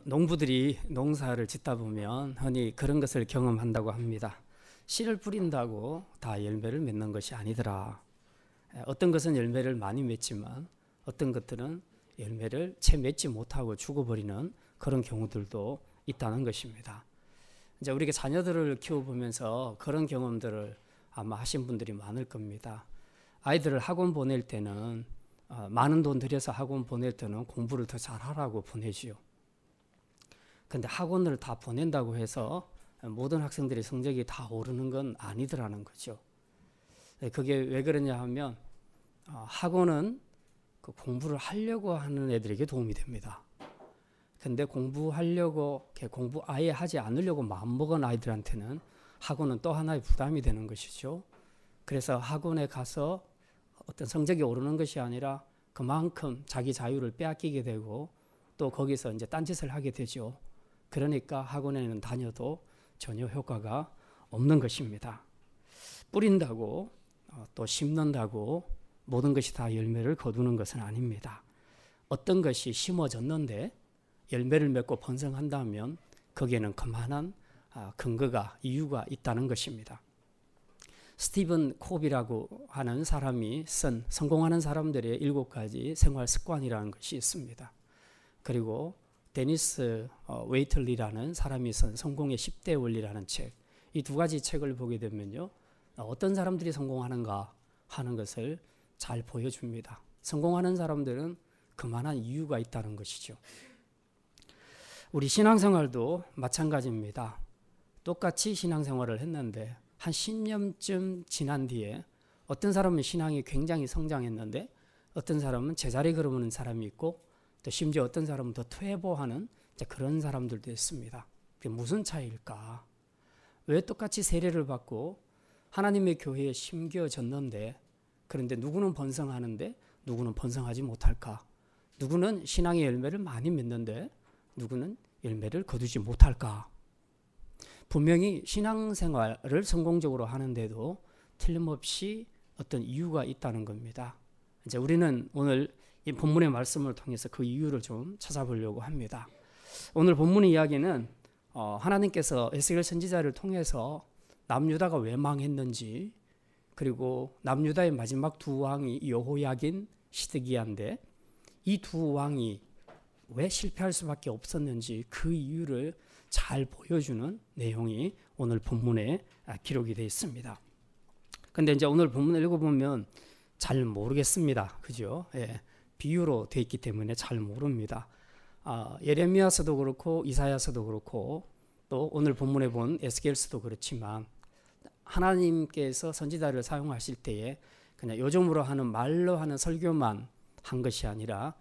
농부들이 농사를 짓다 보면 흔히 그런 것을 경험한다고 합니다. 씨를 뿌린다고 다 열매를 맺는 것이 아니더라. 어떤 것은 열매를 많이 맺지만 어떤 것들은 열매를 채 맺지 못하고 죽어버리는 그런 경우들도 있다는 것입니다. 이제 우리가 자녀들을 키워보면서 그런 경험들을 아마 하신 분들이 많을 겁니다. 아이들을 학원 보낼 때는 많은 돈 들여서 학원 보낼 때는 공부를 더 잘하라고 보내지요. 근데 학원을 다 보낸다고 해서 모든 학생들의 성적이 다 오르는 건 아니더라는 거죠. 그게 왜 그러냐 하면 학원은 그 공부를 하려고 하는 애들에게 도움이 됩니다. 근데 공부하려고 공부 아예 하지 않으려고 마음먹은 아이들한테는 학원은 또 하나의 부담이 되는 것이죠. 그래서 학원에 가서 어떤 성적이 오르는 것이 아니라 그만큼 자기 자유를 빼앗기게 되고 또 거기서 이제 딴짓을 하게 되죠. 그러니까 학원에는 다녀도 전혀 효과가 없는 것입니다. 뿌린다고 또 심는다고 모든 것이 다 열매를 거두는 것은 아닙니다. 어떤 것이 심어졌는데 열매를 맺고 번성한다면 거기에는 그만한 근거가 이유가 있다는 것입니다. 스티븐 콥이라고 하는 사람이 쓴 성공하는 사람들의 7가지 생활 습관이라는 것이 있습니다. 그리고 데니스 웨이틀리라는 사람이 쓴 성공의 10대 원리라는 책, 이 두 가지 책을 보게 되면요, 어떤 사람들이 성공하는가 하는 것을 잘 보여줍니다. 성공하는 사람들은 그만한 이유가 있다는 것이죠. 우리 신앙생활도 마찬가지입니다. 똑같이 신앙생활을 했는데 한 10년쯤 지난 뒤에 어떤 사람은 신앙이 굉장히 성장했는데 어떤 사람은 제자리 걸어오는 사람이 있고 또 심지어 어떤 사람은 더 퇴보하는 그런 사람들도 있습니다. 그게 무슨 차이일까? 왜 똑같이 세례를 받고 하나님의 교회에 심겨졌는데 그런데 누구는 번성하는데 누구는 번성하지 못할까? 누구는 신앙의 열매를 많이 맺는데 누구는 열매를 거두지 못할까? 분명히 신앙생활을 성공적으로 하는데도 틀림없이 어떤 이유가 있다는 겁니다. 이제 우리는 오늘 이 본문의 말씀을 통해서 그 이유를 좀 찾아보려고 합니다. 오늘 본문의 이야기는 하나님께서 에스겔 선지자를 통해서 남유다가 왜 망했는지, 그리고 남유다의 마지막 두 왕이 여호야긴, 시드기야인데 이 두 왕이 왜 실패할 수밖에 없었는지 그 이유를 잘 보여주는 내용이 오늘 본문에 기록이 되어 있습니다. 근데 이제 오늘 본문을 읽어보면 잘 모르겠습니다. 그죠? 예, 비유로 되어 있기 때문에 잘 모릅니다. 예레미야서도 그렇고 이사야서도 그렇고 또 오늘 본문에 본 에스겔서도 그렇지만 하나님께서 선지자를 사용하실 때에 그냥 요즘으로 하는 말로 하는 설교만 한 것이 아니라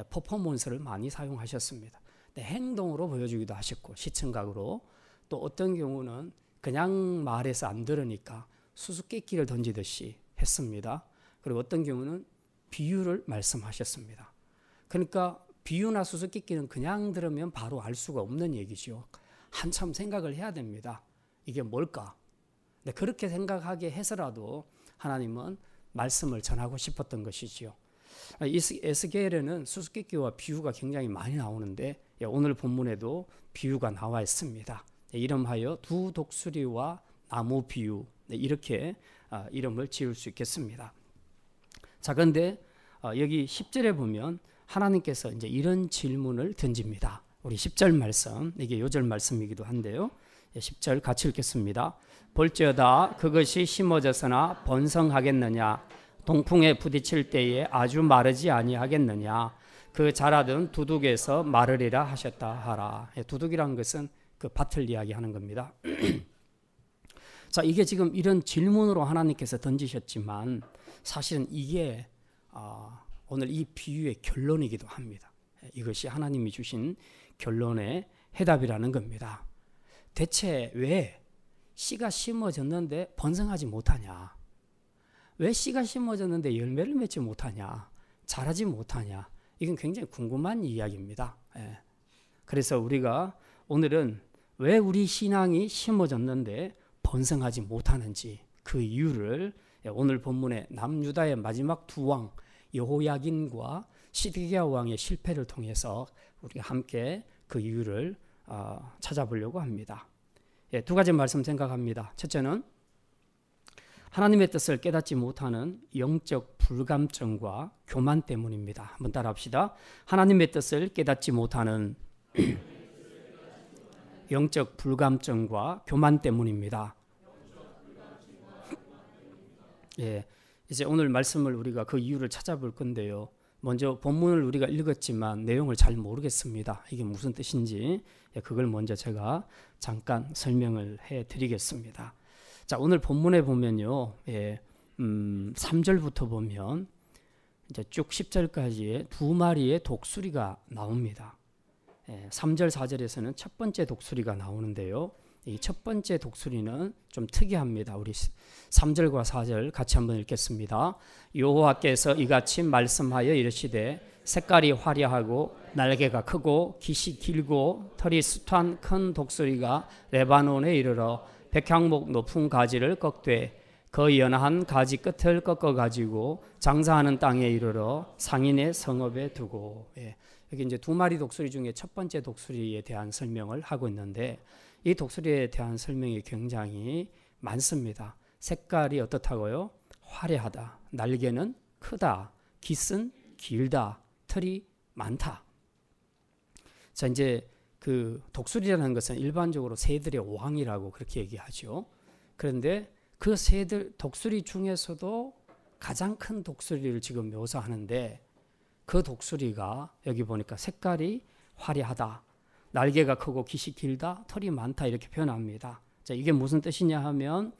퍼포먼스를 많이 사용하셨습니다. 행동으로 보여주기도 하셨고 시청각으로, 또 어떤 경우는 그냥 말해서 안 들으니까 수수께끼를 던지듯이 했습니다. 그리고 어떤 경우는 비유를 말씀하셨습니다. 그러니까 비유나 수수께끼는 그냥 들으면 바로 알 수가 없는 얘기죠. 한참 생각을 해야 됩니다. 이게 뭘까? 근데 그렇게 생각하게 해서라도 하나님은 말씀을 전하고 싶었던 것이지요. 에스겔에는 수수께끼와 비유가 굉장히 많이 나오는데 오늘 본문에도 비유가 나와 있습니다. 이름하여 두 독수리와 나무 비유, 이렇게 이름을 지을 수 있겠습니다. 자, 그런데 여기 10절에 보면 하나님께서 이제 이런 질문을 던집니다. 우리 10절 말씀, 이게 요절 말씀이기도 한데요. 10절 같이 읽겠습니다. 볼지어다 그것이 심어져서나 번성하겠느냐? 동풍에 부딪힐 때에 아주 마르지 아니하겠느냐? 그 자라든 두둑에서 마르리라 하셨다 하라. 두둑이란 것은 그 밭을 이야기하는 겁니다. 자, 이게 지금 이런 질문으로 하나님께서 던지셨지만 사실은 이게 오늘 이 비유의 결론이기도 합니다. 이것이 하나님이 주신 결론의 해답이라는 겁니다. 대체 왜 씨가 심어졌는데 번성하지 못하냐? 왜 씨가 심어졌는데 열매를 맺지 못하냐? 자라지 못하냐? 이건 굉장히 궁금한 이야기입니다. 그래서 우리가 오늘은 왜 우리 신앙이 심어졌는데 번성하지 못하는지 그 이유를 오늘 본문의 남유다의 마지막 두 왕 여호야긴과 시드기야 왕의 실패를 통해서 우리가 함께 그 이유를 찾아보려고 합니다. 예, 두 가지 말씀 생각합니다. 첫째는 하나님의 뜻을 깨닫지 못하는 영적 불감증과 교만 때문입니다. 한번 따라합시다. 하나님의 뜻을 깨닫지 못하는 영적 불감증과 교만 때문입니다. 예, 이제 오늘 말씀을 우리가 그 이유를 찾아볼 건데요. 먼저 본문을 우리가 읽었지만 내용을 잘 모르겠습니다. 이게 무슨 뜻인지 그걸 먼저 제가 잠깐 설명을 해드리겠습니다. 자, 오늘 본문에 보면요, 3절부터 보면 이제 쭉 10절까지의 두 마리의 독수리가 나옵니다. 3절, 4절에서는 첫 번째 독수리가 나오는데요. 이 첫 번째 독수리는 좀 특이합니다. 우리 3절과 4절 같이 한번 읽겠습니다. 여호와께서 이같이 말씀하여 이르시되 색깔이 화려하고 날개가 크고 깃이 길고 털이 숱한 큰 독수리가 레바논에 이르러 백향목 높은 가지를 꺾되 그 연한 가지 끝을 꺾어 가지고 장사하는 땅에 이르러 상인의 성읍에 두고. 여기 이제 두 마리 독수리 중에 첫 번째 독수리에 대한 설명을 하고 있는데 이 독수리에 대한 설명이 굉장히 많습니다. 색깔이 어떻다고요? 화려하다. 날개는 크다. 깃은 길다. 털이 많다. 자, 이제 그 독수리라는 것은 일반적으로 새들의 왕이라고 그렇게 얘기하죠. 그런데 그 새들 독수리 중에서도 가장 큰 독수리를 지금 묘사하는데 그 독수리가 여기 보니까 색깔이 화려하다. 날개가 크고 깃이 길다, 털이 많다 이렇게 표현합니다. 자, 이게 무슨 뜻이냐 하면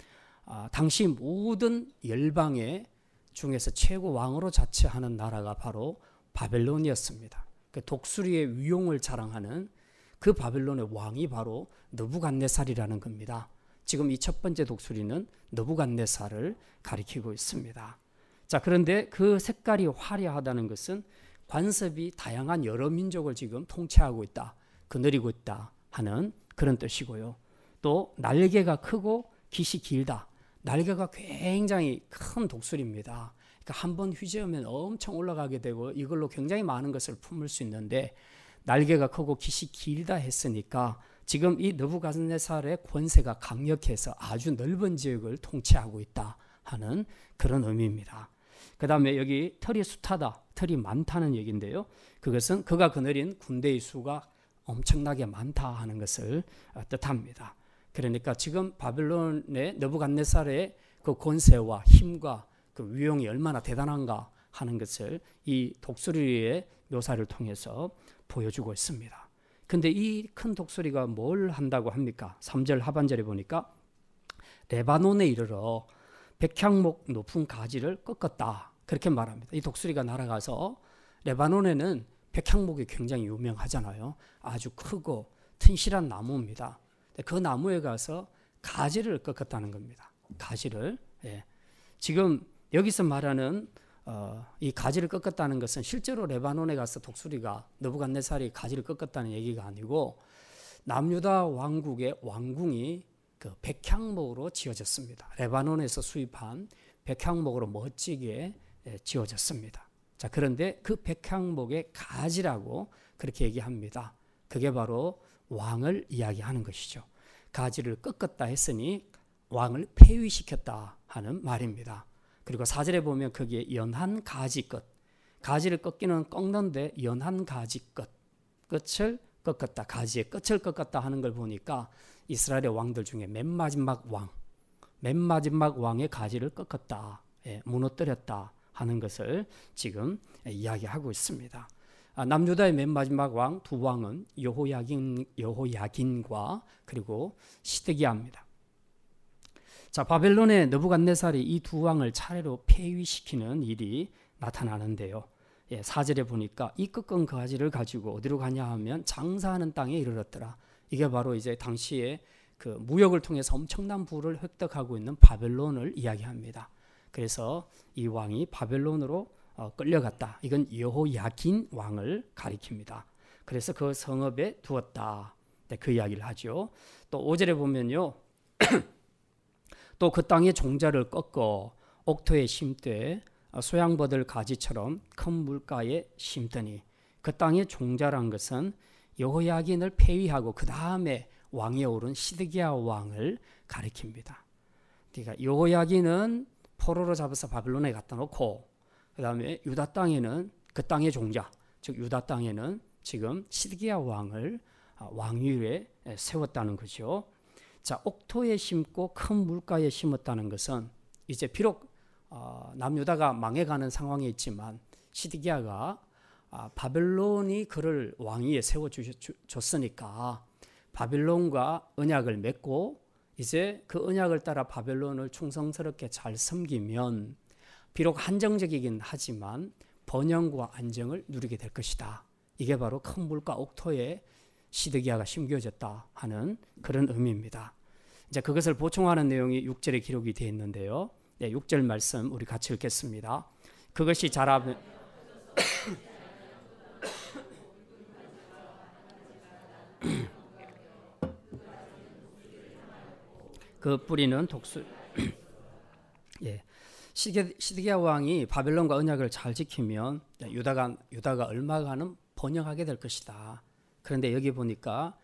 당시 모든 열방의 중에서 최고 왕으로 자처하는 나라가 바로 바벨론이었습니다. 그 독수리의 위용을 자랑하는 그 바벨론의 왕이 바로 느부갓네살이라는 겁니다. 지금 이 첫 번째 독수리는 느부갓네살을 가리키고 있습니다. 자, 그런데 그 색깔이 화려하다는 것은 관습이 다양한 여러 민족을 지금 통치하고 있다, 거느리고 있다 하는 그런 뜻이고요. 또 날개가 크고 깃이 길다. 날개가 굉장히 큰 독수리입니다. 그러니까 한번 휘저으면 엄청 올라가게 되고 이걸로 굉장히 많은 것을 품을 수 있는데 날개가 크고 깃이 길다 했으니까 지금 이 느부갓네살의 권세가 강력해서 아주 넓은 지역을 통치하고 있다 하는 그런 의미입니다. 그 다음에 여기 털이 숱하다, 털이 많다는 얘기인데요. 그것은 그가 거느린 군대의 수가 엄청나게 많다 하는 것을 뜻합니다. 그러니까 지금 바벨론의 느부갓네살의 그 권세와 힘과 그 위용이 얼마나 대단한가 하는 것을 이 독수리의 묘사를 통해서 보여주고 있습니다. 근데 이 큰 독수리가 뭘 한다고 합니까? 3절 하반절에 보니까 레바논에 이르러 백향목 높은 가지를 꺾었다. 그렇게 말합니다. 이 독수리가 날아가서 레바논에는 백향목이 굉장히 유명하잖아요. 아주 크고 튼실한 나무입니다. 그 나무에 가서 가지를 꺾었다는 겁니다. 가지를. 지금 여기서 말하는 이 가지를 꺾었다는 것은 실제로 레바논에 가서 독수리가 느부갓네살이 가지를 꺾었다는 얘기가 아니고 남유다 왕국의 왕궁이 그 백향목으로 지어졌습니다. 레바논에서 수입한 백향목으로 멋지게 지어졌습니다. 자, 그런데 그 백향목의 가지라고 그렇게 얘기합니다. 그게 바로 왕을 이야기하는 것이죠. 가지를 꺾었다 했으니 왕을 폐위시켰다 하는 말입니다. 그리고 4절에 보면 거기에 연한 가지 끝, 가지를 꺾는데 연한 가지 끝을 꺾었다, 가지의 끝을 꺾었다 하는 걸 보니까 이스라엘의 왕들 중에 맨 마지막 왕의 가지를 꺾었다, 무너뜨렸다 하는 것을 지금 이야기하고 있습니다. 남유다의 맨 마지막 왕 두 왕은 여호야긴과 그리고 시드기야입니다. 자, 바벨론의 느부갓네살이 이 두 왕을 차례로 폐위시키는 일이 나타나는데요. 4절에 보니까 이 꺾은 가지를 가지고 어디로 가냐 하면 장사하는 땅에 이르렀더라. 이게 바로 이제 당시에 그 무역을 통해서 엄청난 부를 획득하고 있는 바벨론을 이야기합니다. 그래서 이 왕이 바벨론으로 끌려갔다. 이건 여호야긴 왕을 가리킵니다. 그래서 그 성읍에 두었다. 그 이야기를 하죠. 또 5절에 보면요. 또 그 땅의 종자를 꺾어 옥토에 심되 소양버들 가지처럼 큰 물가에 심더니 그 땅의 종자란 것은 여호야긴을 폐위하고 그 다음에 왕위에 오른 시드기야 왕을 가리킵니다. 그러니까 여호야긴은 포로로 잡아서 바벨론에 갖다 놓고 그 다음에 유다 땅에는 그 땅의 종자, 즉 유다 땅에는 지금 시드기야 왕을 왕위에 세웠다는 거죠. 자, 옥토에 심고 큰 물가에 심었다는 것은 이제 비록 남유다가 망해가는 상황에 있지만 시드기야가 바벨론이 그를 왕위에 세워줬으니까 바벨론과 언약을 맺고 이제 그 언약을 따라 바벨론을 충성스럽게 잘 섬기면 비록 한정적이긴 하지만 번영과 안정을 누리게 될 것이다. 이게 바로 큰 물가 옥토에 시드기야가 심겨졌다 하는 그런 의미입니다. 이제 그것을 보충하는 내용이 6절에 기록이 되어 있는데요. 네, 6절 말씀 우리 같이 읽겠습니다. 그것이 자라면 그 뿌리는 독수 예. 시드기야 왕이 바벨론과 언약을 잘 지키면 유다가 얼마간은 번영하게 될 것이다. 그런데 여기 보니까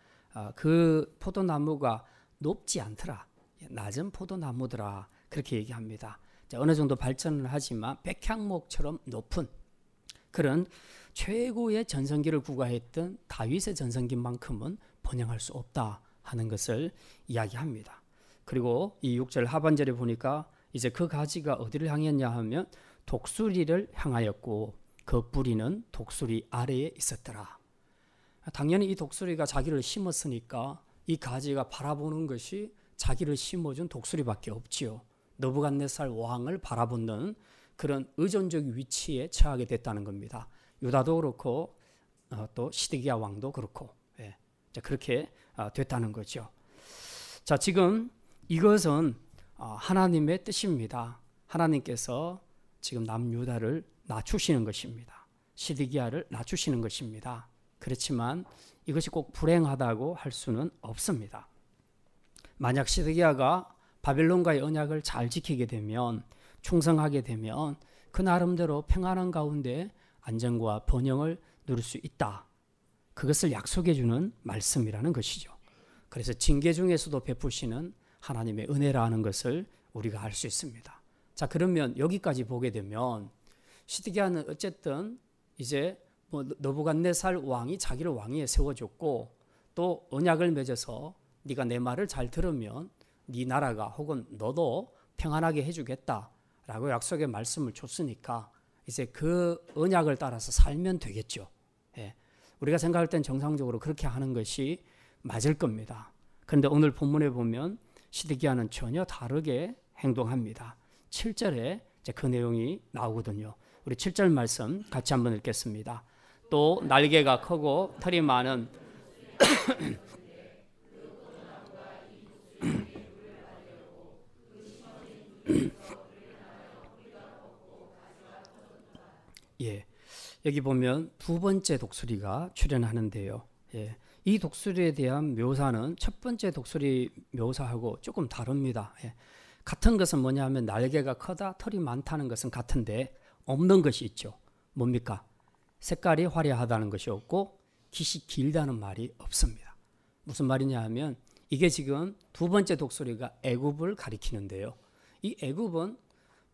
그 포도나무가 높지 않더라. 낮은 포도나무더라. 그렇게 얘기합니다. 어느 정도 발전을 하지만 백향목처럼 높은 그런 최고의 전성기를 구가했던 다윗의 전성기만큼은 번영할 수 없다 하는 것을 이야기합니다. 그리고 이 6절 하반절에 보니까 이제 그 가지가 어디를 향했냐 하면 독수리를 향하였고 그 뿌리는 독수리 아래에 있었더라. 당연히 이 독수리가 자기를 심었으니까 이 가지가 바라보는 것이 자기를 심어준 독수리밖에 없지요. 느부갓네살 왕을 바라보는 그런 의존적 위치에 처하게 됐다는 겁니다. 유다도 그렇고 또 시드기야 왕도 그렇고 그렇게 됐다는 거죠. 자, 지금 이것은 하나님의 뜻입니다. 하나님께서 지금 남유다를 낮추시는 것입니다. 시드기야를 낮추시는 것입니다. 그렇지만 이것이 꼭 불행하다고 할 수는 없습니다. 만약 시드기야가 바벨론과의 언약을 잘 지키게 되면 충성하게 되면 그 나름대로 평안한 가운데 안정과 번영을 누릴 수 있다. 그것을 약속해 주는 말씀이라는 것이죠. 그래서 징계 중에서도 베푸시는 하나님의 은혜라는 것을 우리가 알 수 있습니다. 자, 그러면 여기까지 보게 되면 시드기야는 어쨌든 이제 느부갓네살 왕이 자기를 왕위에 세워줬고 또 언약을 맺어서 네가 내 말을 잘 들으면 네 나라가 혹은 너도 평안하게 해주겠다라고 약속의 말씀을 줬으니까 이제 그 언약을 따라서 살면 되겠죠. 우리가 생각할 땐 정상적으로 그렇게 하는 것이 맞을 겁니다. 그런데 오늘 본문에 보면 시드기야는 전혀 다르게 행동합니다. 7절에 이제 그 내용이 나오거든요. 우리 7절 말씀 같이 한번 읽겠습니다. 또 날개가 크고 털이 많은 예, 여기 보면 두 번째 독수리가 출현하는데요. 예, 이 독수리에 대한 묘사는 첫 번째 독수리 묘사하고 조금 다릅니다. 예, 같은 것은 뭐냐 하면 날개가 크다, 털이 많다는 것은 같은데 없는 것이 있죠. 뭡니까? 색깔이 화려하다는 것이 없고 깃이 길다는 말이 없습니다. 무슨 말이냐 하면 이게 지금 두 번째 독수리가 애굽을 가리키는데요. 이 애굽은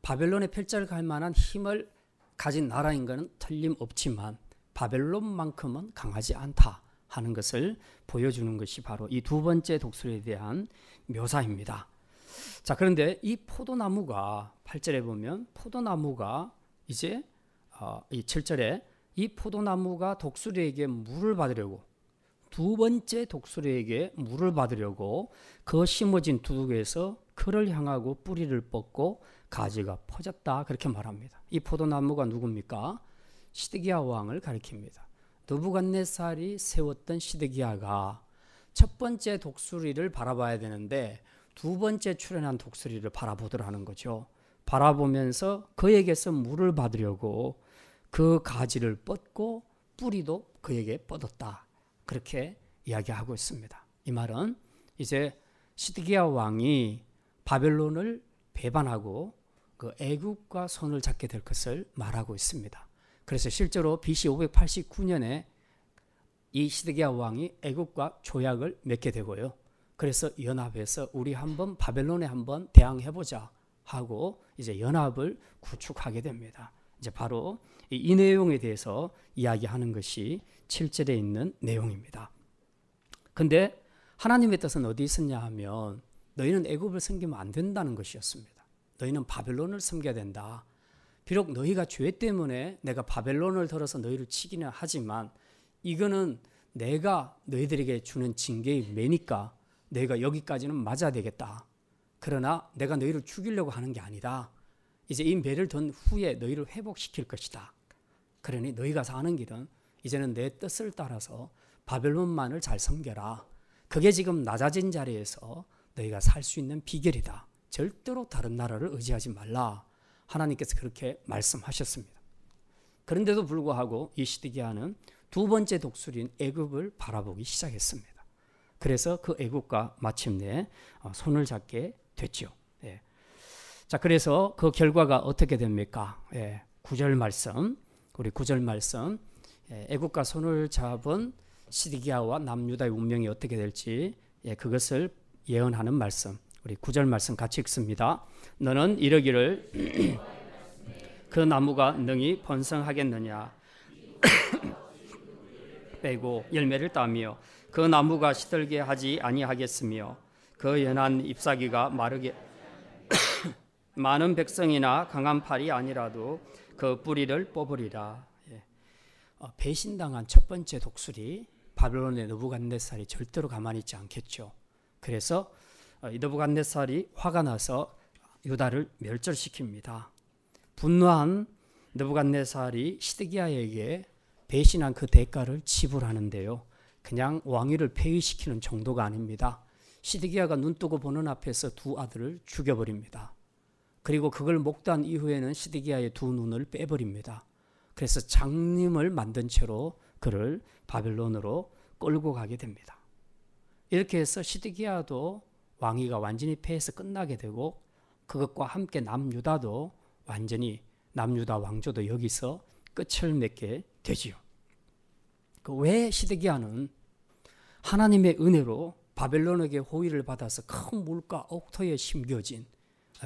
바벨론의 필자를 갈 만한 힘을 가진 나라인 것은 틀림없지만 바벨론만큼은 강하지 않다 하는 것을 보여주는 것이 바로 이 두 번째 독수리에 대한 묘사입니다. 자, 그런데 이 포도나무가 8절에 보면 포도나무가 이제 이 7절에 이 포도나무가 독수리에게 물을 받으려고 두 번째 독수리에게 물을 받으려고 그 심어진 두둑에서 그를 향하고 뿌리를 뻗고 가지가 퍼졌다 그렇게 말합니다. 이 포도나무가 누굽니까? 시드기야 왕을 가리킵니다. 느부갓네살이 세웠던 시드기야가 첫 번째 독수리를 바라봐야 되는데 두 번째 출현한 독수리를 바라보더라는 거죠. 바라보면서 그에게서 물을 받으려고 그 가지를 뻗고 뿌리도 그에게 뻗었다. 그렇게 이야기하고 있습니다. 이 말은 이제 시드기야 왕이 바벨론을 배반하고 그 애굽과 손을 잡게 될 것을 말하고 있습니다. 그래서 실제로 BC 589년에 이 시드기야 왕이 애국과 조약을 맺게 되고요. 그래서 연합해서 우리 한번 바벨론에 한번 대항해보자 하고 이제 연합을 구축하게 됩니다. 이제 바로 이 내용에 대해서 이야기하는 것이 7절에 있는 내용입니다. 근데 하나님의 뜻은 어디 있었냐 하면 너희는 애굽을 섬기면 안 된다는 것이었습니다. 너희는 바벨론을 섬겨야 된다. 비록 너희가 죄 때문에 내가 바벨론을 들어서 너희를 치기는 하지만 이거는 내가 너희들에게 주는 징계의 매니까 너희가 여기까지는 맞아야 되겠다. 그러나 내가 너희를 죽이려고 하는 게 아니다. 이제 이 매를 든 후에 너희를 회복시킬 것이다. 그러니 너희가 사는 길은 이제는 내 뜻을 따라서 바벨론만을 잘 섬겨라. 그게 지금 낮아진 자리에서 너희가 살 수 있는 비결이다. 절대로 다른 나라를 의지하지 말라. 하나님께서 그렇게 말씀하셨습니다. 그런데도 불구하고 이 시드기야는 두 번째 독수리인 애굽을 바라보기 시작했습니다. 그래서 그 애굽과 마침내 손을 잡게 됐죠. 예. 자, 그래서 그 결과가 어떻게 됩니까? 예. 9절 말씀, 우리 9절 말씀, 애굽과 손을 잡은 시드기야와 남유다의 운명이 어떻게 될지 그것을 예언하는 말씀, 우리 9절 말씀 같이 읽습니다. 너는 이르기를 그 나무가 능히 번성하겠느냐 빼고 열매를 따며 그 나무가 시들게 하지 아니하겠으며 그 연한 잎사귀가 마르게 많은 백성이나 강한 팔이 아니라도 그 뿌리를 뽑으리라. 배신당한 첫 번째 독수리 바벨론의 느부갓네살이 절대로 가만히 있지 않겠죠. 그래서 이 느부갓네살이 화가 나서 유다를 멸절시킵니다. 분노한 느부갓네살이 시드기야에게 배신한 그 대가를 지불하는데요. 그냥 왕위를 폐위시키는 정도가 아닙니다. 시드기야가 눈뜨고 보는 앞에서 두 아들을 죽여버립니다. 그리고 그걸 목도한 이후에는 시드기야의 두 눈을 빼버립니다. 그래서 장님을 만든 채로 그를 바벨론으로 끌고 가게 됩니다. 이렇게 해서 시드기야도 왕위가 완전히 패해서 끝나게 되고 그것과 함께 남유다도 완전히 남유다 왕조도 여기서 끝을 맺게 되지요. 왜 시드기야는 하나님의 은혜로 바벨론에게 호의를 받아서 큰 물가 옥토에 심겨진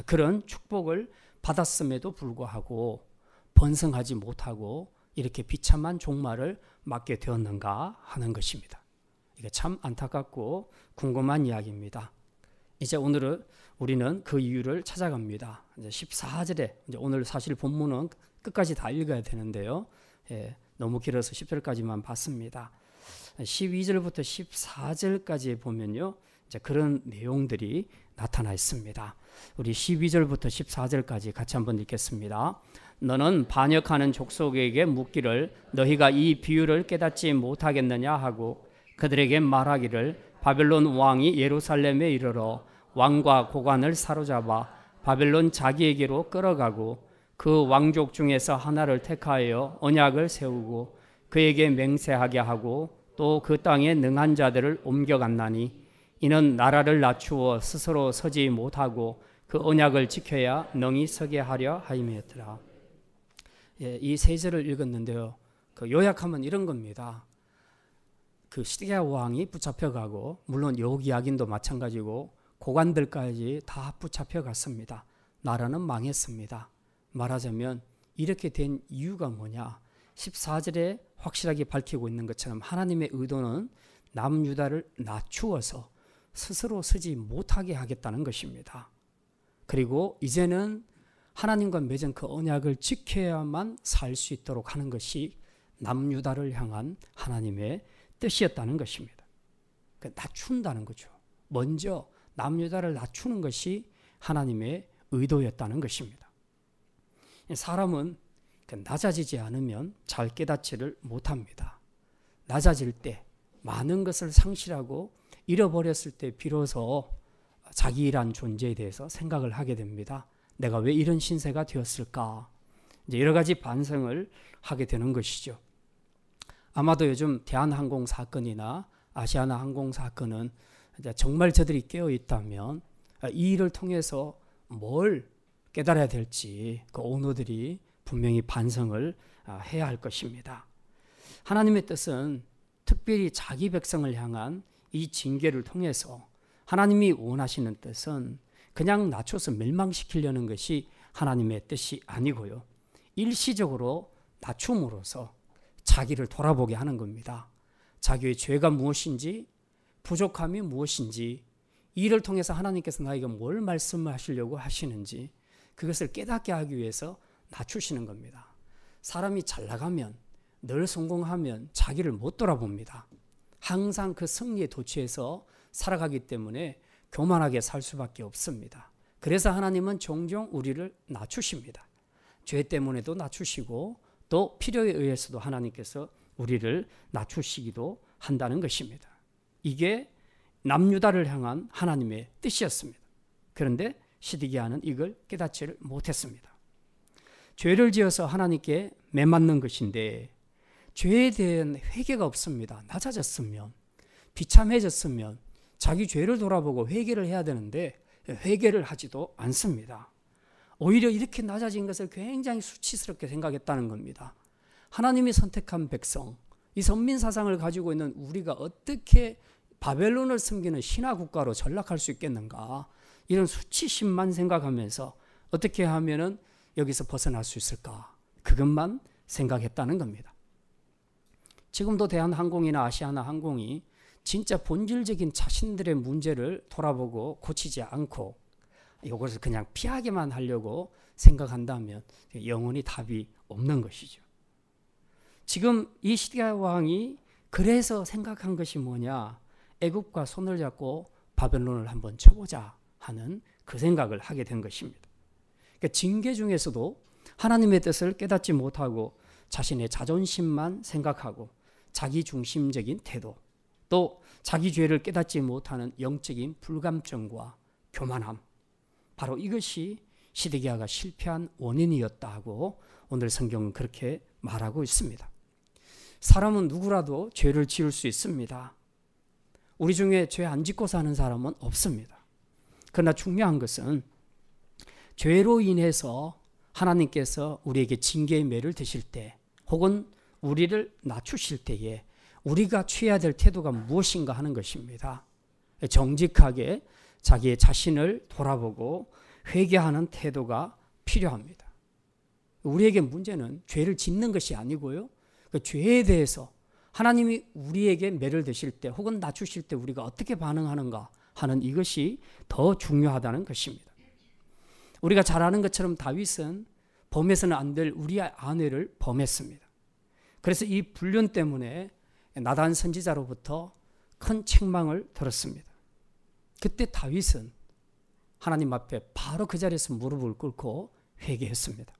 그런 축복을 받았음에도 불구하고 번성하지 못하고 이렇게 비참한 종말을 맞게 되었는가 하는 것입니다. 이게 참 안타깝고 궁금한 이야기입니다. 이제 오늘은 우리는 그 이유를 찾아갑니다. 이제 14절에 이제 오늘 사실 본문은 끝까지 다 읽어야 되는데요. 너무 길어서 10절까지만 봤습니다. 12절부터 14절까지 보면요. 이제 그런 내용들이 나타나 있습니다. 우리 12절부터 14절까지 같이 한번 읽겠습니다. 너는 반역하는 족속에게 묻기를 너희가 이 비유를 깨닫지 못하겠느냐 하고 그들에게 말하기를 바벨론 왕이 예루살렘에 이르러 왕과 고관을 사로잡아 바벨론 자기에게로 끌어가고 그 왕족 중에서 하나를 택하여 언약을 세우고 그에게 맹세하게 하고 또 그 땅에 능한 자들을 옮겨갔나니 이는 나라를 낮추어 스스로 서지 못하고 그 언약을 지켜야 능히 서게 하려 하임이었더라. 이 세 절을 읽었는데요. 그 요약하면 이런 겁니다. 그 시드기야 왕이 붙잡혀가고 물론 요기야긴도 마찬가지고 고관들까지 다 붙잡혀갔습니다. 나라는 망했습니다. 말하자면 이렇게 된 이유가 뭐냐? 14절에 확실하게 밝히고 있는 것처럼 하나님의 의도는 남유다를 낮추어서 스스로 서지 못하게 하겠다는 것입니다. 그리고 이제는 하나님과 맺은 그 언약을 지켜야만 살 수 있도록 하는 것이 남유다를 향한 하나님의 뜻이었다는 것입니다. 낮춘다는 거죠. 먼저 남유다를 낮추는 것이 하나님의 의도였다는 것입니다. 사람은 낮아지지 않으면 잘 깨닫지를 못합니다. 낮아질 때 많은 것을 상실하고 잃어버렸을 때 비로소 자기란 존재에 대해서 생각을 하게 됩니다. 내가 왜 이런 신세가 되었을까? 이제 여러 가지 반성을 하게 되는 것이죠. 아마도 요즘 대한항공 사건이나 아시아나 항공 사건은 정말 저들이 깨어 있다면 이 일을 통해서 뭘 깨달아야 될지 그 오너들이 분명히 반성을 해야 할 것입니다. 하나님의 뜻은 특별히 자기 백성을 향한 이 징계를 통해서 하나님이 원하시는 뜻은 그냥 낮춰서 멸망시키려는 것이 하나님의 뜻이 아니고요. 일시적으로 낮춤으로써 자기를 돌아보게 하는 겁니다. 자기의 죄가 무엇인지, 부족함이 무엇인지, 이를 통해서 하나님께서 나에게 뭘 말씀하시려고 하시는지 그것을 깨닫게 하기 위해서 낮추시는 겁니다. 사람이 잘 나가면, 늘 성공하면 자기를 못 돌아봅니다. 항상 그 승리에 도취해서 살아가기 때문에 교만하게 살 수밖에 없습니다. 그래서 하나님은 종종 우리를 낮추십니다. 죄 때문에도 낮추시고 또 필요에 의해서도 하나님께서 우리를 낮추시기도 한다는 것입니다. 이게 남유다를 향한 하나님의 뜻이었습니다. 그런데 시드기야는 이걸 깨닫지를 못했습니다. 죄를 지어서 하나님께 매맞는 것인데 죄에 대한 회개가 없습니다. 낮아졌으면, 비참해졌으면 자기 죄를 돌아보고 회개를 해야 되는데 회개를 하지도 않습니다. 오히려 이렇게 낮아진 것을 굉장히 수치스럽게 생각했다는 겁니다. 하나님이 선택한 백성, 이 선민사상을 가지고 있는 우리가 어떻게 바벨론을 섬기는 신화국가로 전락할 수 있겠는가, 이런 수치심만 생각하면서 어떻게 하면은 여기서 벗어날 수 있을까, 그것만 생각했다는 겁니다. 지금도 대한항공이나 아시아나항공이 진짜 본질적인 자신들의 문제를 돌아보고 고치지 않고 이것을 그냥 피하게만 하려고 생각한다면 영원히 답이 없는 것이죠. 지금 이 시드기야 왕이 그래서 생각한 것이 뭐냐, 애굽과 손을 잡고 바벨론을 한번 쳐보자 하는 그 생각을 하게 된 것입니다. 그러니까 징계 중에서도 하나님의 뜻을 깨닫지 못하고 자신의 자존심만 생각하고 자기 중심적인 태도, 또 자기 죄를 깨닫지 못하는 영적인 불감증과 교만함, 바로 이것이 시드기야가 실패한 원인이었다고 오늘 성경은 그렇게 말하고 있습니다. 사람은 누구라도 죄를 지을 수 있습니다. 우리 중에 죄 안 짓고 사는 사람은 없습니다. 그러나 중요한 것은 죄로 인해서 하나님께서 우리에게 징계의 매를 드실 때, 혹은 우리를 낮추실 때에 우리가 취해야 될 태도가 무엇인가 하는 것입니다. 정직하게 자기의 자신을 돌아보고 회개하는 태도가 필요합니다. 우리에게 문제는 죄를 짓는 것이 아니고요, 그 죄에 대해서 하나님이 우리에게 매를 드실 때 혹은 낮추실 때 우리가 어떻게 반응하는가 하는 이것이 더 중요하다는 것입니다. 우리가 잘 아는 것처럼 다윗은 범해서는 안 될 우리의 아내를 범했습니다. 그래서 이 불륜 때문에 나단 선지자로부터 큰 책망을 들었습니다. 그때 다윗은 하나님 앞에 바로 그 자리에서 무릎을 꿇고 회개했습니다.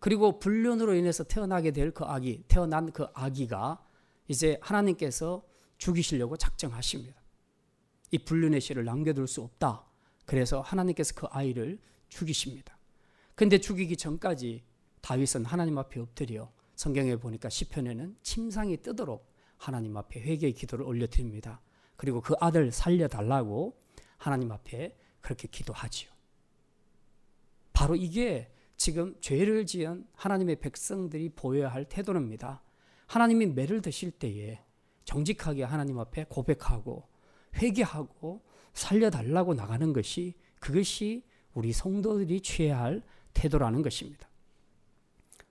그리고 불륜으로 인해서 태어나게 될 그 아기, 태어난 그 아기가 이제 하나님께서 죽이시려고 작정하십니다. 이 불륜의 씨를 남겨둘 수 없다. 그래서 하나님께서 그 아이를 죽이십니다. 그런데 죽이기 전까지 다윗은 하나님 앞에 엎드려, 성경에 보니까 시편에는 침상이 뜨도록 하나님 앞에 회개의 기도를 올려드립니다. 그리고 그 아들 살려달라고 하나님 앞에 그렇게 기도하지요. 바로 이게 지금 죄를 지은 하나님의 백성들이 보여야 할 태도입니다. 하나님이 매를 드실 때에 정직하게 하나님 앞에 고백하고 회개하고 살려달라고 나가는 것이, 그것이 우리 성도들이 취해야 할 태도라는 것입니다.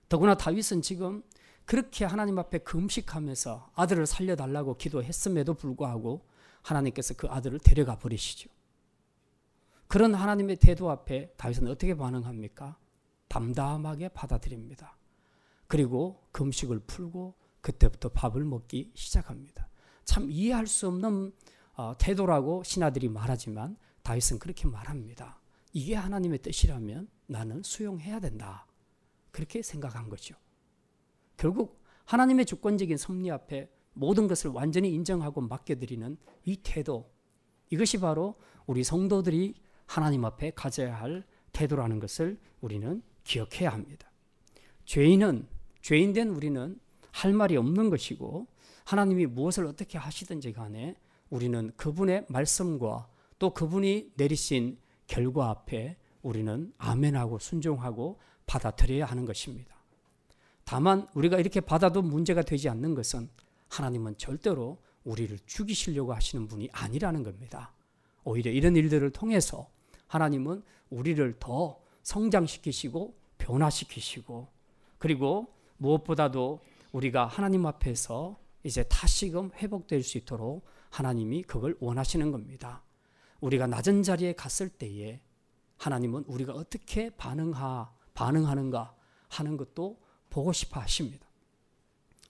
더구나 다윗은 지금 그렇게 하나님 앞에 금식하면서 아들을 살려달라고 기도했음에도 불구하고 하나님께서 그 아들을 데려가 버리시죠. 그런 하나님의 태도 앞에 다윗은 어떻게 반응합니까? 담담하게 받아들입니다. 그리고 금식을 풀고 그때부터 밥을 먹기 시작합니다. 참 이해할 수 없는 태도라고 신하들이 말하지만 다윗은 그렇게 말합니다. 이게 하나님의 뜻이라면 나는 수용해야 된다. 그렇게 생각한 거죠. 결국 하나님의 주권적인 섭리 앞에 모든 것을 완전히 인정하고 맡겨드리는 이 태도, 이것이 바로 우리 성도들이 하나님 앞에 가져야 할 태도라는 것을 우리는 기억해야 합니다. 죄인된 우리는 할 말이 없는 것이고, 하나님이 무엇을 어떻게 하시든지 간에 우리는 그분의 말씀과 또 그분이 내리신 결과 앞에 우리는 아멘하고 순종하고 받아들여야 하는 것입니다. 다만 우리가 이렇게 받아도 문제가 되지 않는 것은 하나님은 절대로 우리를 죽이시려고 하시는 분이 아니라는 겁니다. 오히려 이런 일들을 통해서 하나님은 우리를 더 성장시키시고 변화시키시고, 그리고 무엇보다도 우리가 하나님 앞에서 이제 다시금 회복될 수 있도록 하나님이 그걸 원하시는 겁니다. 우리가 낮은 자리에 갔을 때에 하나님은 우리가 어떻게 반응하는가 하는 것도 보고 싶어 하십니다.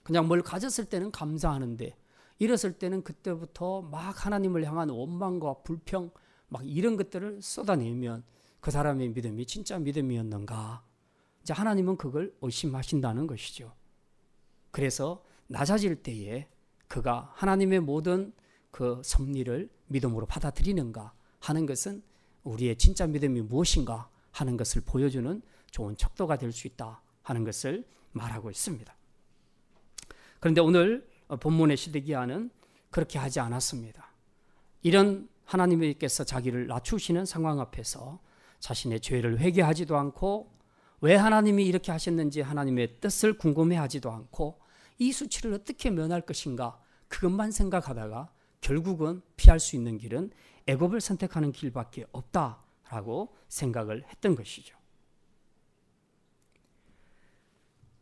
그냥 뭘 가졌을 때는 감사하는데 잃었을 때는 그때부터 막 하나님을 향한 원망과 불평 막 이런 것들을 쏟아내면 그 사람의 믿음이 진짜 믿음이었는가? 이제 하나님은 그걸 의심하신다는 것이죠. 그래서 낮아질 때에 그가 하나님의 모든 그 섭리를 믿음으로 받아들이는가 하는 것은 우리의 진짜 믿음이 무엇인가 하는 것을 보여주는 좋은 척도가 될 수 있다 하는 것을 말하고 있습니다. 그런데 오늘 본문의 시드기야는 그렇게 하지 않았습니다. 이런 하나님께서 자기를 낮추시는 상황 앞에서 자신의 죄를 회개하지도 않고 왜 하나님이 이렇게 하셨는지 하나님의 뜻을 궁금해하지도 않고 이 수치를 어떻게 면할 것인가 그것만 생각하다가 결국은 피할 수 있는 길은 애굽을 선택하는 길밖에 없다라고 생각을 했던 것이죠.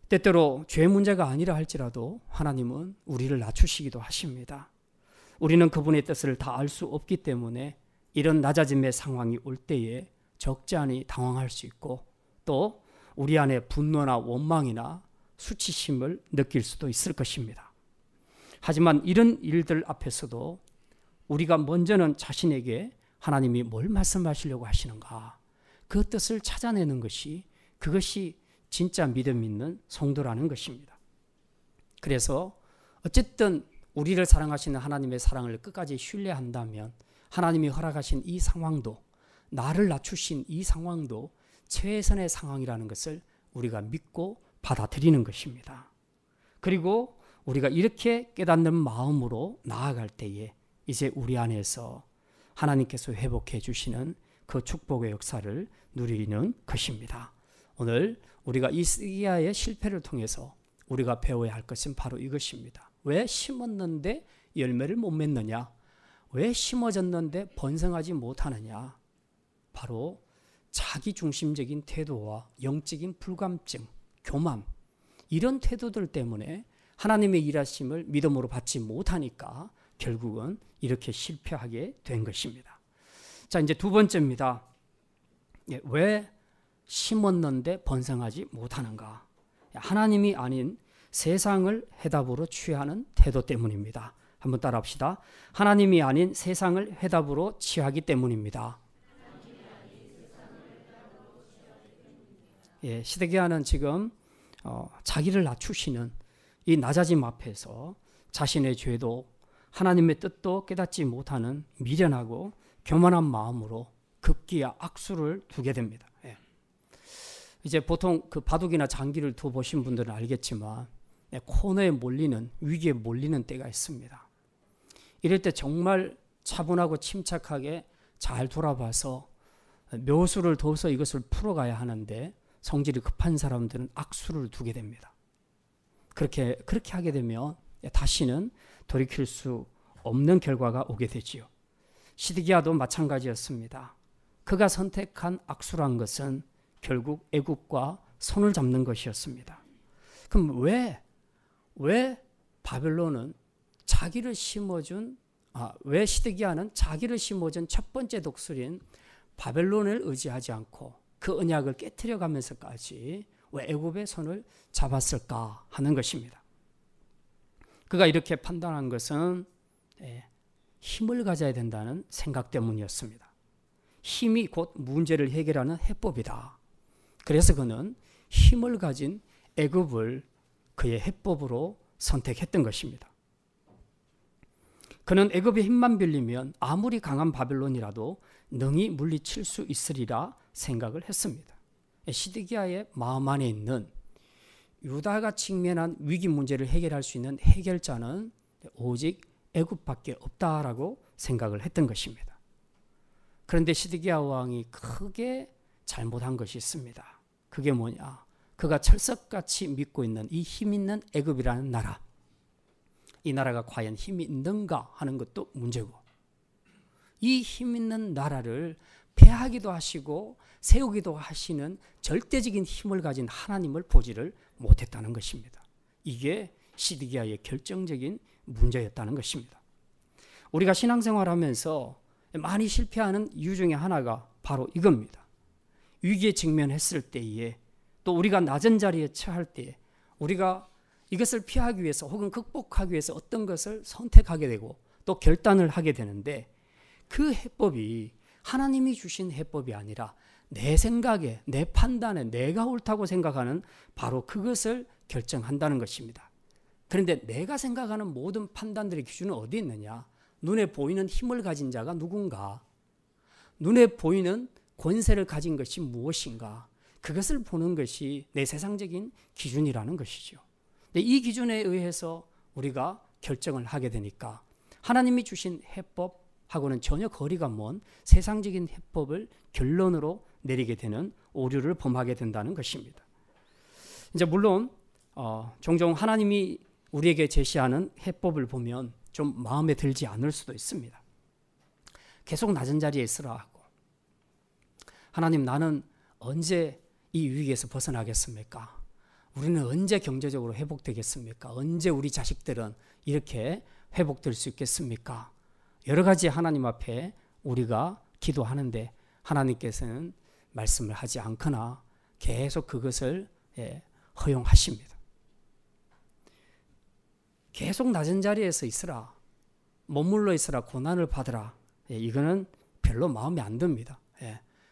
때때로 죄 문제가 아니라 할지라도 하나님은 우리를 낮추시기도 하십니다. 우리는 그분의 뜻을 다 알 수 없기 때문에 이런 낮아짐의 상황이 올 때에 적잖이 당황할 수 있고 또 우리 안에 분노나 원망이나 수치심을 느낄 수도 있을 것입니다. 하지만 이런 일들 앞에서도 우리가 먼저는 자신에게 하나님이 뭘 말씀하시려고 하시는가 그 뜻을 찾아내는 것이 그것이 진짜 믿음 있는 성도라는 것입니다. 그래서 어쨌든 우리를 사랑하시는 하나님의 사랑을 끝까지 신뢰한다면 하나님이 허락하신 이 상황도 나를 낮추신 이 상황도 최선의 상황이라는 것을 우리가 믿고 받아들이는 것입니다. 그리고 우리가 이렇게 깨닫는 마음으로 나아갈 때에 이제 우리 안에서 하나님께서 회복해 주시는 그 축복의 역사를 누리는 것입니다. 오늘 우리가 이 시기야의 실패를 통해서 우리가 배워야 할 것은 바로 이것입니다. 왜 심었는데 열매를 못 맺느냐? 왜 심어졌는데 번성하지 못하느냐? 바로 자기중심적인 태도와 영적인 불감증, 교만 이런 태도들 때문에 하나님의 일하심을 믿음으로 받지 못하니까 결국은 이렇게 실패하게 된 것입니다. 자, 이제 두 번째입니다. 왜 심었는데 번성하지 못하는가? 하나님이 아닌 세상을 해답으로 취하는 태도 때문입니다. 한번 따라합시다. 하나님이 아닌 세상을 해답으로 취하기 때문입니다. 예, 시드기야는 지금 자기를 낮추시는 이 낮아짐 앞에서 자신의 죄도 하나님의 뜻도 깨닫지 못하는 미련하고 교만한 마음으로 급기야 악수를 두게 됩니다. 예. 이제 보통 그 바둑이나 장기를 두 보신 분들은 알겠지만 코너에 몰리는 위기에 몰리는 때가 있습니다. 이럴 때 정말 차분하고 침착하게 잘 돌아봐서 묘수를 둬서 이것을 풀어가야 하는데 성질이 급한 사람들은 악수를 두게 됩니다. 그렇게 하게 되면 다시는 돌이킬 수 없는 결과가 오게 되지요. 시드기야도 마찬가지였습니다. 그가 선택한 악수란 것은 결국 애굽과 손을 잡는 것이었습니다. 그럼 왜 바벨론은 자기를 심어준 왜 시드기야는 자기를 심어준 첫 번째 독수리인 바벨론을 의지하지 않고 그 언약을 깨트려 가면서까지 왜 애굽의 손을 잡았을까 하는 것입니다. 그가 이렇게 판단한 것은 힘을 가져야 된다는 생각 때문이었습니다. 힘이 곧 문제를 해결하는 해법이다. 그래서 그는 힘을 가진 애굽을 그의 해법으로 선택했던 것입니다. 그는 애굽의 힘만 빌리면 아무리 강한 바벨론이라도 능히 물리칠 수 있으리라 생각을 했습니다. 시드기야의 마음 안에 있는 유다가 직면한 위기 문제를 해결할 수 있는 해결자는 오직 애굽밖에 없다라고 생각을 했던 것입니다. 그런데 시드기야 왕이 크게 잘못한 것이 있습니다. 그게 뭐냐? 그가 철석같이 믿고 있는 이 힘 있는 애굽이라는 나라, 이 나라가 과연 힘이 있는가 하는 것도 문제고, 이 힘 있는 나라를 폐하기도 하시고 세우기도 하시는 절대적인 힘을 가진 하나님을 보지를 못했다는 것입니다. 이게 시드기야의 결정적인 문제였다는 것입니다. 우리가 신앙생활하면서 많이 실패하는 이유 중에 하나가 바로 이겁니다. 위기에 직면했을 때에, 또 우리가 낮은 자리에 처할 때에 우리가 이것을 피하기 위해서 혹은 극복하기 위해서 어떤 것을 선택하게 되고 또 결단을 하게 되는데, 그 해법이 하나님이 주신 해법이 아니라 내 생각에, 내 판단에 내가 옳다고 생각하는 바로 그것을 결정한다는 것입니다. 그런데 내가 생각하는 모든 판단들의 기준은 어디 있느냐? 눈에 보이는 힘을 가진 자가 누군가? 눈에 보이는 권세를 가진 것이 무엇인가? 그것을 보는 것이 내 세상적인 기준이라는 것이죠. 이 기준에 의해서 우리가 결정을 하게 되니까 하나님이 주신 해법하고는 전혀 거리가 먼 세상적인 해법을 결론으로 내리게 되는 오류를 범하게 된다는 것입니다. 이제 물론 종종 하나님이 우리에게 제시하는 해법을 보면 좀 마음에 들지 않을 수도 있습니다. 계속 낮은 자리에 있으라 하고, 하나님, 나는 언제 이 위기에서 벗어나겠습니까? 우리는 언제 경제적으로 회복되겠습니까? 언제 우리 자식들은 이렇게 회복될 수 있겠습니까? 여러 가지 하나님 앞에 우리가 기도하는데 하나님께서는 말씀을 하지 않거나 계속 그것을 허용하십니다. 계속 낮은 자리에서 있으라, 머물러 있으라, 고난을 받으라, 이거는 별로 마음에 안 듭니다.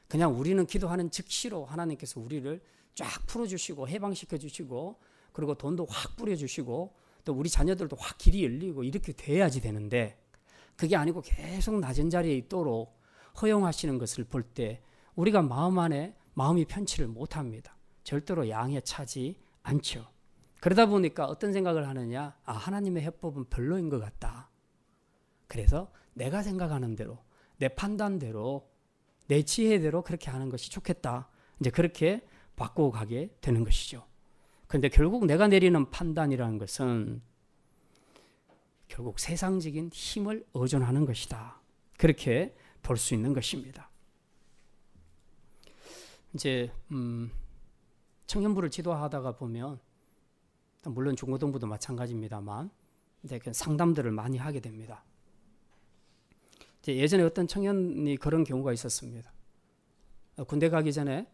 그냥 우리는 기도하는 즉시로 하나님께서 우리를 쫙 풀어주시고 해방시켜 주시고, 그리고 돈도 확 뿌려주시고, 또 우리 자녀들도 확 길이 열리고 이렇게 돼야지 되는데, 그게 아니고 계속 낮은 자리에 있도록 허용하시는 것을 볼 때 우리가 마음 안에 마음이 편치를 못합니다. 절대로 양에 차지 않죠. 그러다 보니까 어떤 생각을 하느냐? 하나님의 해법은 별로인 것 같다. 그래서 내가 생각하는 대로, 내 판단대로, 내 지혜대로 그렇게 하는 것이 좋겠다. 이제 그렇게 바꾸어 가게 되는 것이죠. 그런데 결국 내가 내리는 판단이라는 것은 결국 세상적인 힘을 의존하는 것이다. 그렇게 볼 수 있는 것입니다. 이제 청년부를 지도하다가 보면, 물론 중고등부도 마찬가지입니다만, 이제 상담들을 많이 하게 됩니다. 예전에 어떤 청년이 그런 경우가 있었습니다. 군대 가기 전에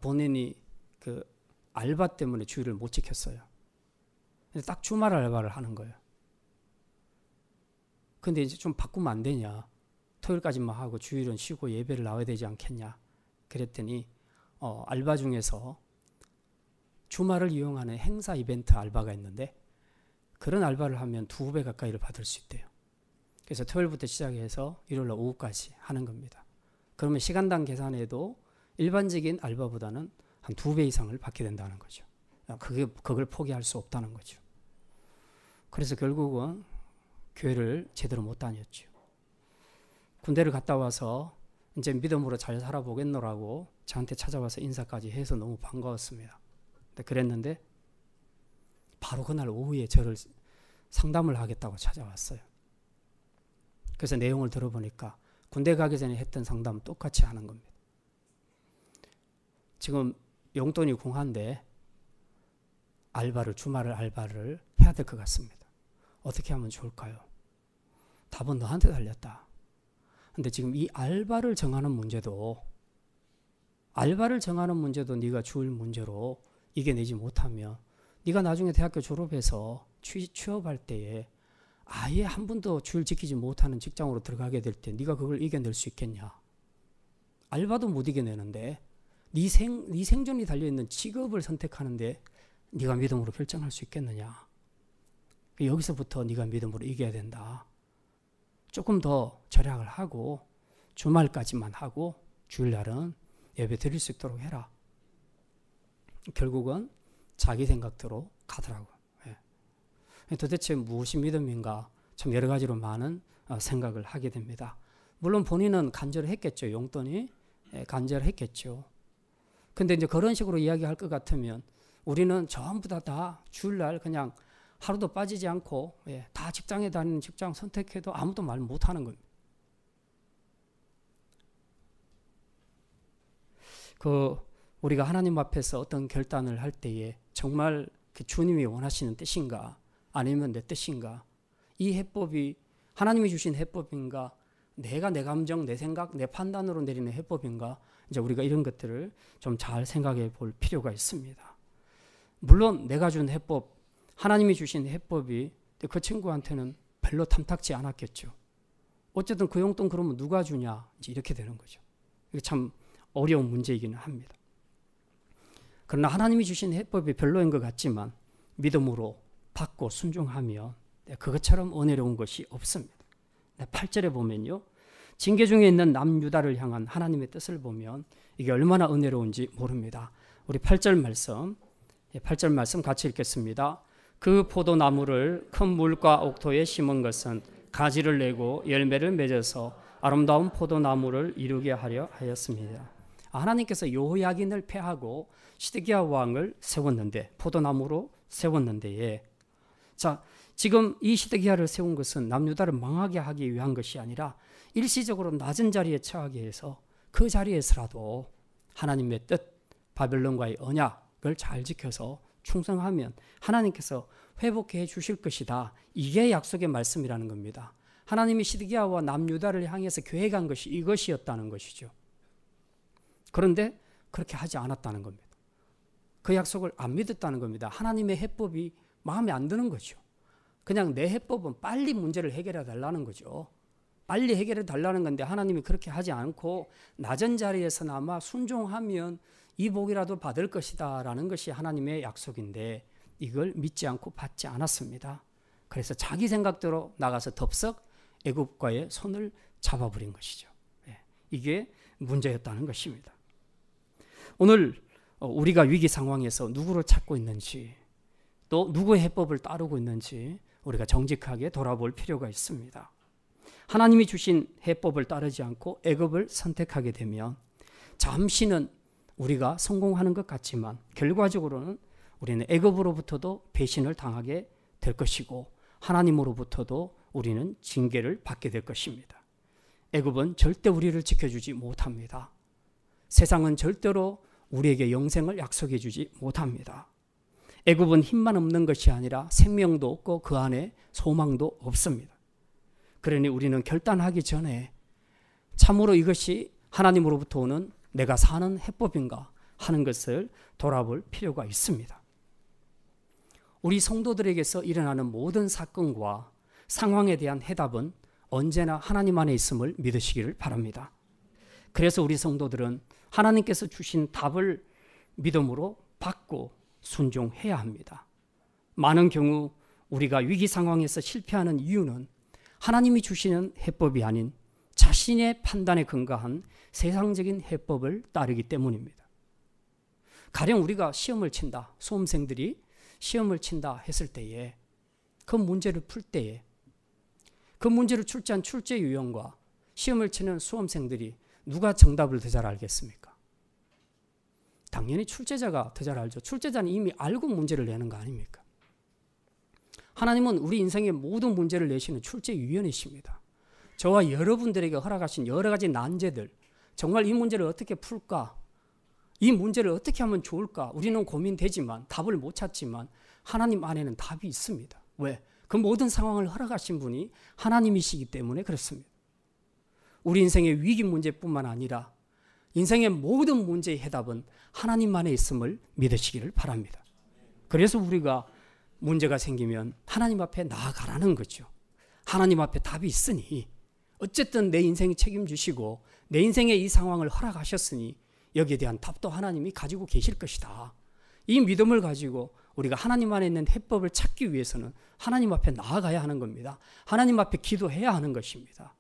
본인이 그 알바 때문에 주일을 못 지켰어요. 딱 주말 알바를 하는 거예요. 근데 이제 좀 바꾸면 안 되냐? 토요일까지만 하고 주일은 쉬고 예배를 나와야 되지 않겠냐? 그랬더니 알바 중에서 주말을 이용하는 행사 이벤트 알바가 있는데, 그런 알바를 하면 2배 가까이를 받을 수 있대요. 그래서 토요일부터 시작해서 일요일 오후까지 하는 겁니다. 그러면 시간당 계산해도 일반적인 알바보다는 한 2배 이상을 받게 된다는 거죠. 그걸 포기할 수 없다는 거죠. 그래서 결국은 교회를 제대로 못 다녔죠. 군대를 갔다 와서 이제 믿음으로 잘 살아보겠노라고 저한테 찾아와서 인사까지 해서 너무 반가웠습니다. 그랬는데 바로 그날 오후에 저를 상담을 하겠다고 찾아왔어요. 그래서 내용을 들어보니까 군대 가기 전에 했던 상담 똑같이 하는 겁니다. 지금 용돈이 공한데 주말 알바를 해야 될 것 같습니다. 어떻게 하면 좋을까요? 답은 너한테 달렸다. 근데 지금 이 알바를 정하는 문제도 네가 주일 문제로 이겨내지 못하면 네가 나중에 대학교 졸업해서 취업할 때에 아예 한 번도 주일 지키지 못하는 직장으로 들어가게 될 때 네가 그걸 이겨낼 수 있겠냐? 알바도 못 이겨내는데 네 생존이 달려있는 직업을 선택하는데 네가 믿음으로 결정할 수 있겠느냐? 여기서부터 네가 믿음으로 이겨야 된다. 조금 더 절약을 하고 주말까지만 하고 주일날은 예배 드릴 수 있도록 해라. 결국은 자기 생각대로 가더라고요. 도대체 무엇이 믿음인가? 참 여러 가지로 많은 생각을 하게 됩니다. 물론 본인은 간절했겠죠. 용돈이 간절했겠죠. 근데 이제 그런 식으로 이야기할 것 같으면 우리는 전부 다 주일날 그냥 하루도 빠지지 않고 다 직장에 다니는 직장 선택해도 아무도 말 못하는 겁니다. 우리가 하나님 앞에서 어떤 결단을 할 때에 정말 주님이 원하시는 뜻인가 아니면 내 뜻인가, 이 해법이 하나님이 주신 해법인가, 내가 내 감정, 내 생각, 내 판단으로 내리는 해법인가, 이제 우리가 이런 것들을 좀 잘 생각해 볼 필요가 있습니다. 물론 내가 준 해법, 하나님이 주신 해법이 그 친구한테는 별로 탐탁지 않았겠죠. 어쨌든 그 용돈 그러면 누가 주냐, 이제 이렇게 되는 거죠. 이게 참 어려운 문제이기는 합니다. 그러나 하나님이 주신 해법이 별로인 것 같지만 믿음으로 받고 순종하면 그것처럼 은혜로운 것이 없습니다. 8절에 보면요, 징계 중에 있는 남유다를 향한 하나님의 뜻을 보면 이게 얼마나 은혜로운지 모릅니다. 우리 8절 말씀 같이 읽겠습니다. 그 포도나무를 큰 물과 옥토에 심은 것은 가지를 내고 열매를 맺어서 아름다운 포도나무를 이루게 하려 하였습니다. 하나님께서 여호야긴을 패하고 시드기야 왕을 세웠는데, 포도나무로 세웠는데, 자, 지금 이 시드기야를 세운 것은 남유다를 망하게 하기 위한 것이 아니라 일시적으로 낮은 자리에 처하게 해서 그 자리에서라도 하나님의 뜻, 바벨론과의 언약을 잘 지켜서 충성하면 하나님께서 회복해 주실 것이다. 이게 약속의 말씀이라는 겁니다. 하나님이 시드기야와 남유다를 향해서 계획한 것이 이것이었다는 것이죠. 그런데 그렇게 하지 않았다는 겁니다. 그 약속을 안 믿었다는 겁니다. 하나님의 해법이 마음에 안 드는 거죠. 그냥 내 해법은 빨리 문제를 해결해 달라는 거죠. 빨리 해결해 달라는 건데 하나님이 그렇게 하지 않고 낮은 자리에서나마 순종하면 이 복이라도 받을 것이다 라는 것이 하나님의 약속인데 이걸 믿지 않고 받지 않았습니다. 그래서 자기 생각대로 나가서 덥석 애굽과의 손을 잡아버린 것이죠. 이게 문제였다는 것입니다. 오늘 우리가 위기 상황에서 누구를 찾고 있는지, 또 누구의 해법을 따르고 있는지 우리가 정직하게 돌아볼 필요가 있습니다. 하나님이 주신 해법을 따르지 않고 애굽을 선택하게 되면 잠시는 우리가 성공하는 것 같지만 결과적으로는 우리는 애굽으로부터도 배신을 당하게 될 것이고 하나님으로부터도 우리는 징계를 받게 될 것입니다. 애굽은 절대 우리를 지켜주지 못합니다. 세상은 절대로 우리에게 영생을 약속해 주지 못합니다. 애굽은 힘만 없는 것이 아니라 생명도 없고 그 안에 소망도 없습니다. 그러니 우리는 결단하기 전에 참으로 이것이 하나님으로부터 오는 내가 사는 해법인가 하는 것을 돌아볼 필요가 있습니다. 우리 성도들에게서 일어나는 모든 사건과 상황에 대한 해답은 언제나 하나님 안에 있음을 믿으시기를 바랍니다. 그래서 우리 성도들은 하나님께서 주신 답을 믿음으로 받고 순종해야 합니다. 많은 경우 우리가 위기 상황에서 실패하는 이유는 하나님이 주시는 해법이 아닌 자신의 판단에 근거한 세상적인 해법을 따르기 때문입니다. 가령 우리가 시험을 친다, 수험생들이 시험을 친다 했을 때에 그 문제를 풀 때에 그 문제를 출제한 출제 유형과 시험을 치는 수험생들이 누가 정답을 더 잘 알겠습니까? 당연히 출제자가 더 잘 알죠. 출제자는 이미 알고 문제를 내는 거 아닙니까? 하나님은 우리 인생의 모든 문제를 내시는 출제위원이십니다. 저와 여러분들에게 허락하신 여러 가지 난제들, 정말 이 문제를 어떻게 풀까? 이 문제를 어떻게 하면 좋을까? 우리는 고민되지만 답을 못 찾지만 하나님 안에는 답이 있습니다. 왜? 그 모든 상황을 허락하신 분이 하나님이시기 때문에 그렇습니다. 우리 인생의 위기 문제뿐만 아니라 인생의 모든 문제의 해답은 하나님만에 있음을 믿으시기를 바랍니다. 그래서 우리가 문제가 생기면 하나님 앞에 나아가라는 거죠. 하나님 앞에 답이 있으니 어쨌든 내 인생이 책임지시고 내 인생의 이 상황을 허락하셨으니 여기에 대한 답도 하나님이 가지고 계실 것이다. 이 믿음을 가지고 우리가 하나님 안에 있는 해법을 찾기 위해서는 하나님 앞에 나아가야 하는 겁니다. 하나님 앞에 기도해야 하는 것입니다.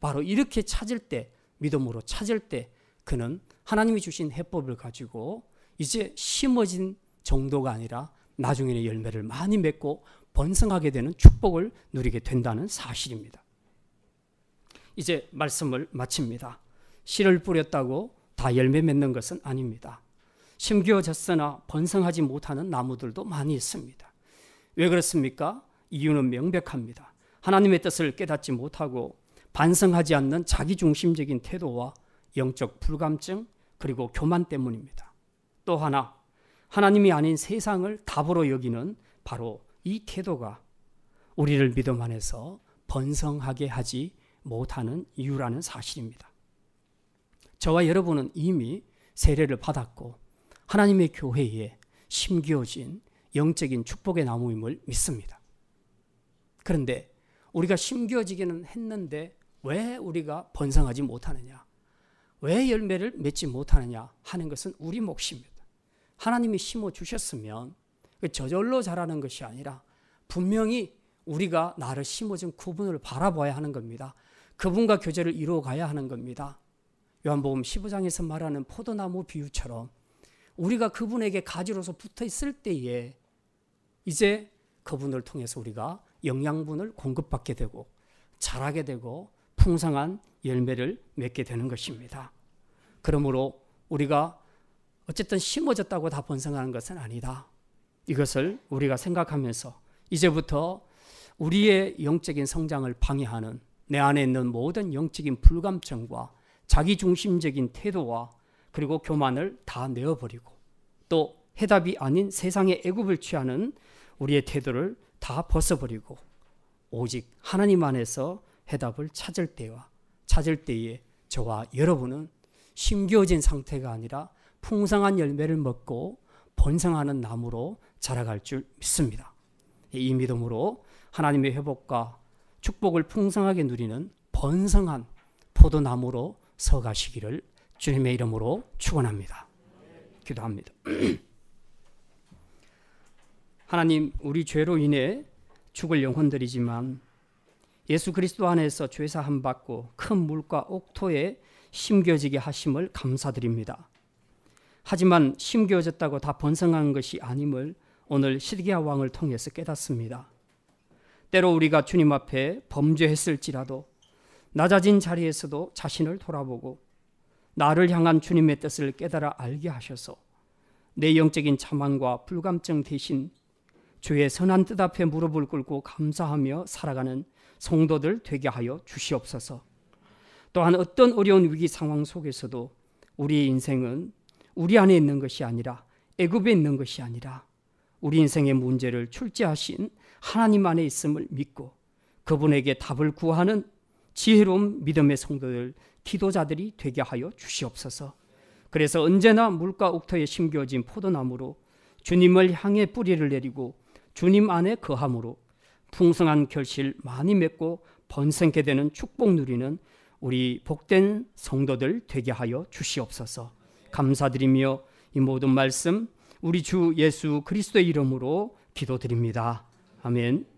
바로 이렇게 찾을 때, 믿음으로 찾을 때 그는 하나님이 주신 해법을 가지고 이제 심어진 정도가 아니라 나중에는 열매를 많이 맺고 번성하게 되는 축복을 누리게 된다는 사실입니다. 이제 말씀을 마칩니다. 씨를 뿌렸다고 다 열매 맺는 것은 아닙니다. 심겨졌으나 번성하지 못하는 나무들도 많이 있습니다. 왜 그렇습니까? 이유는 명백합니다. 하나님의 뜻을 깨닫지 못하고 반성하지 않는 자기중심적인 태도와 영적 불감증 그리고 교만 때문입니다. 또 하나, 하나님이 아닌 세상을 답으로 여기는 바로 이 태도가 우리를 믿음 안에서 번성하게 하지 못하는 이유라는 사실입니다. 저와 여러분은 이미 세례를 받았고 하나님의 교회에 심겨진 영적인 축복의 나무임을 믿습니다. 그런데 우리가 심겨지기는 했는데 왜 우리가 번성하지 못하느냐, 왜 열매를 맺지 못하느냐 하는 것은 우리 몫입니다. 하나님이 심어주셨으면 저절로 자라는 것이 아니라 분명히 우리가 나를 심어준 그분을 바라봐야 하는 겁니다. 그분과 교제를 이루어가야 하는 겁니다. 요한복음 15장에서 말하는 포도나무 비유처럼 우리가 그분에게 가지로서 붙어 있을 때에 이제 그분을 통해서 우리가 영양분을 공급받게 되고 자라게 되고 풍성한 열매를 맺게 되는 것입니다. 그러므로 우리가 어쨌든 심어졌다고 다 번성하는 것은 아니다. 이것을 우리가 생각하면서 이제부터 우리의 영적인 성장을 방해하는 내 안에 있는 모든 영적인 불감증과 자기중심적인 태도와 그리고 교만을 다 내어버리고 또 해답이 아닌 세상의 애굽을 취하는 우리의 태도를 다 벗어버리고 오직 하나님 안에서 해답을 찾을 때에 저와 여러분은 심겨진 상태가 아니라 풍성한 열매를 먹고 번성하는 나무로 자라갈 줄 믿습니다. 이 믿음으로 하나님의 회복과 축복을 풍성하게 누리는 번성한 포도나무로 서가시기를 주님의 이름으로 축원합니다. 기도합니다. 하나님, 우리 죄로 인해 죽을 영혼들이지만 예수 그리스도 안에서 죄사함 받고 큰 물과 옥토에 심겨지게 하심을 감사드립니다. 하지만 심겨졌다고 다 번성한 것이 아님을 오늘 시드기야 왕을 통해서 깨닫습니다. 때로 우리가 주님 앞에 범죄했을지라도 낮아진 자리에서도 자신을 돌아보고 나를 향한 주님의 뜻을 깨달아 알게 하셔서 내 영적인 자만과 불감증 대신 주의 선한 뜻 앞에 무릎을 꿇고 감사하며 살아가는 성도들 되게 하여 주시옵소서. 또한 어떤 어려운 위기 상황 속에서도 우리의 인생은 우리 안에 있는 것이 아니라 애굽에 있는 것이 아니라 우리 인생의 문제를 출제하신 하나님 안에 있음을 믿고 그분에게 답을 구하는 지혜로운 믿음의 성도들, 기도자들이 되게 하여 주시옵소서. 그래서 언제나 물과 옥토에 심겨진 포도나무로 주님을 향해 뿌리를 내리고 주님 안에 거함으로 풍성한 결실 많이 맺고 번성케 되는 축복 누리는 우리 복된 성도들 되게 하여 주시옵소서. 감사드리며 이 모든 말씀 우리 주 예수 그리스도의 이름으로 기도드립니다. 아멘.